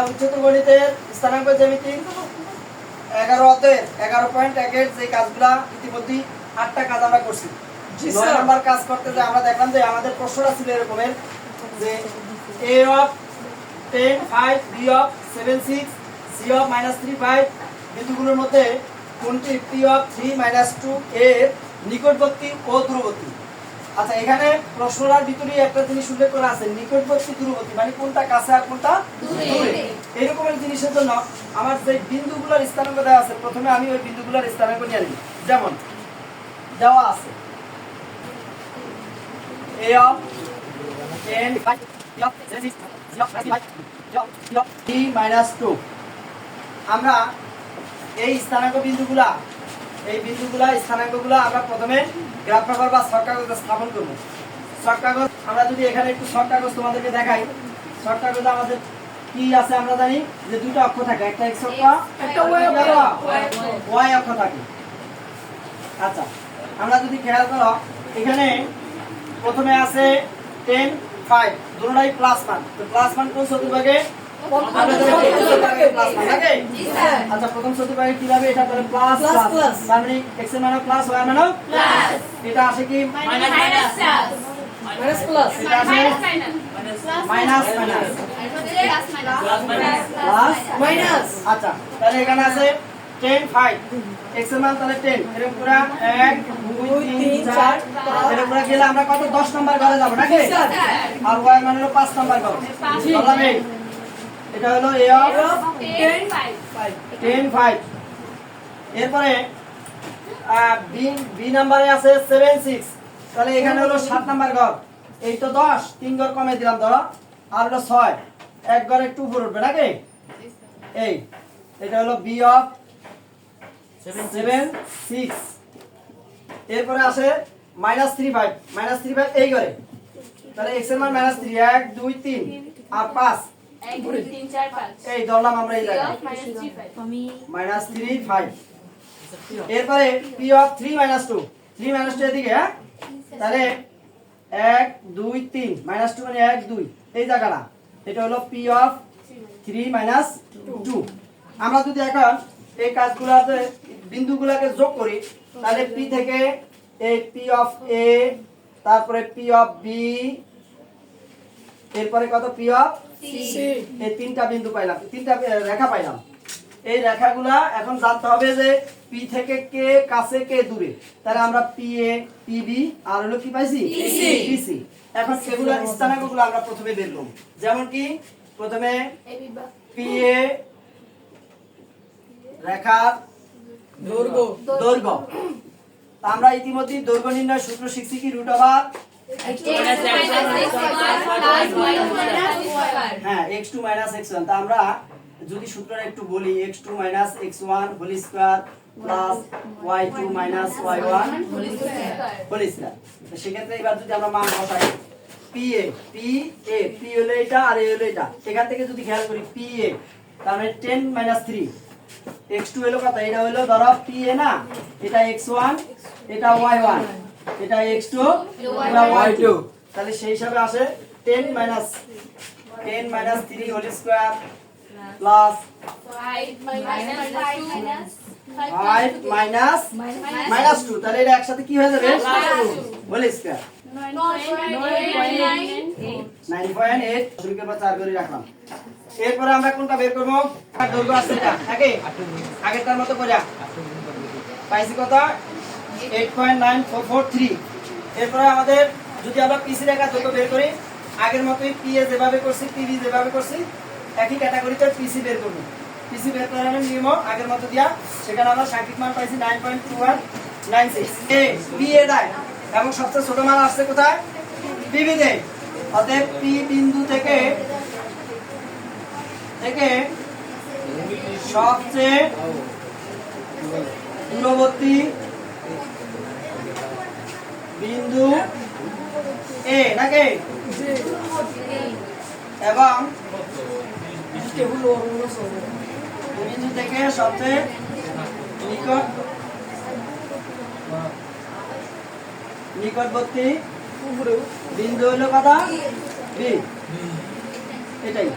উচ্চতর গণিতের স্থানাঙ্ক জ্যামিতি 11.1 যে কাজগুলা ইতিমধ্যে 8টা কাজ আমরা করছি। 9 নাম্বার কাজ করতে যে আমরা দেখলাম যে আমাদের প্রশ্নটা ছিল এরকমের যে a of 10 5 b of 7 6 c of -3 5 বিন্দুগুলোর মধ্যে কোনটি p of 3 2 এর নিকটবর্তী ও দূরবর্তী। আচ্ছা, এখানে প্রশ্নটার ভিতরে একটা জিনিস উল্লেখ করা আছে, নিকটবর্তী দূরবর্তী, মানে কোনটা কাছে আর কোনটা দূরে। এরকমের জিনিসের জন্য আমার যে বিন্দুগুলোর স্থানাঙ্ক দেওয়া আছে, প্রথমে আমি ওই বিন্দুগুলোর স্থানাঙ্ক নিয়ে নিই। যেমন দেওয়া আছে a of 10 5 b of 7 6 c of 5 b of 3 2। আমরা এই স্থানাঙ্ক বিন্দুগুলা স্থানাঙ্কগুলা আমরা প্রথমে গ্রাফ পেপার বা শর্ট কাগজে স্থাপন করব। শর্ট কাগজ আমরা যদি এখানে একটু শর্ট কাগজ তোমাদেরকে দেখাই, শর্ট কাগজে আমাদের কি আছে আমরা জানি যে দুটো অক্ষ থাকে, একটা x অক্ষ একটা y অক্ষ থাকে। আচ্ছা, আমরা যদি খেয়াল করো এখানে প্রথমে আছে 10 5, দুটোটাই প্লাস মান। তো প্লাস মান কোন চতুর্ভাগে? আচ্ছা, প্রথম চতুর্ভাগে কিভাবে এটা করে প্লাস প্লাস, তার মানে x এর মান প্লাস y এর মান প্লাস, এটা আসে কি মাইনাস মাইনাস প্লাস, এটা আসে মাইনাস মাইনাস প্লাস মাইনাস। আচ্ছা, তাহলে এখানে আছে 10 5, x এর মান তাহলে 10, এরকম পুরো 1 2 3 4 এরকম পুরো গেলে আমরা কত 10 নাম্বার ঘরে যাব নাকি? আর y এর মান হলো 5 নাম্বার ঘর। বললাম এটা হলো a of 10 5। এরপরে বি নম্বরে আছে 7 6, তাহলে এখানে হলো 7 নাম্বার ঘর। এই তো 10, 3 ঘর কমে দিলাম ধরো, আর হলো 6, এক ঘর একটু উপরে উঠবে নাকি? এই এটা হলো বি অফ 7 6। এরপরে আসে -3 5 এই ঘরে, তাহলে x এর মান -3 1 2 3 আর 5 1 2 3 4 5 এই ধরলাম আমরা এই জায়গায় -3 5। এরপরে p of 3 2 এদিকে, হ্যাঁ, তাহলে 1 2 3 -2 মানে 1 2 এই জায়গাটা, এটা হলো p of 3 2। আমরা যদি এখন এই কাজগুলোতে বিন্দুগুলোকে যোগ করি, তাহলে p থেকে এই p of a, তারপরে p of b, এরপরে কত p of c, এই তিনটা বিন্দু পাইলাম, তিনটা রেখা পাইলাম। এই রেখাগুলা এখন জানতে হবে যে p থেকে কে কাছে কে দূরে, তাহলে আমরা pa pb আর হলো কি পাইছি pc। এখন এগুলোর স্থানাঙ্কগুলো আমরা প্রথমে বের করব। যেমন কি প্রথমে pa রেখার দৈর্ঘ্য, আমরা ইতিমধ্যে দৈর্ঘ্য নির্ণয় সূত্র শিখছি কি √, হ্যাঁ, x2 x1। তা আমরা যদি সূত্রটা একটু বলি, x2 x1 whole square plus y2 y1 whole square. সেক্ষেত্রে এবার যদি আমরা মান বসাই p হলো এটা আর a হলো এটা, এখান থেকে যদি খেয়াল করি pa তার মানে 10 3, x2 হলো কত? এটা হলো ধরো pa না, এটা x1 এটা y1, এটা x2 এটা y2, তাহলে সেই হিসাবে আসে 10 3 হোল স্কয়ার প্লাস 5 -2, তাহলে এটা একসাথে কি হয়ে যাবে হোল স্কয়ার 9.8 শুরুকের পর 4 করে রাখলাম। এরপরে আমরা কোনটা বের করব? আর দৈর্ঘ্য আছে এটা নাকি আগেরটার মতো করে পাইছি কত 8.9443। এরপরে আমাদের যদি আমরা পিসি রেখা দৈর্ঘ্য বের করি, আগের মতই পিএ যেভাবে করছি পিবি যেভাবে করছি একই ক্যাটাগরিতে পিসি বের করব। পিসি বের করার নিয়ম আগের মতো দিয়া, সেখানে আমরা সাংখ্যিক মান পাইছি 9.2196 এ পিএ দেয় এবং সবচেয়ে ছোট মান আসছে কোথায়? পিবি তে। অতএব পি বিন্দু থেকে সবচেয়ে দূরবর্তী বিন্দু এ নাকি, এবং বিন্দু থেকে সবচেয়ে নিকটবর্তী বিন্দু হলো কথা বি, এটাই।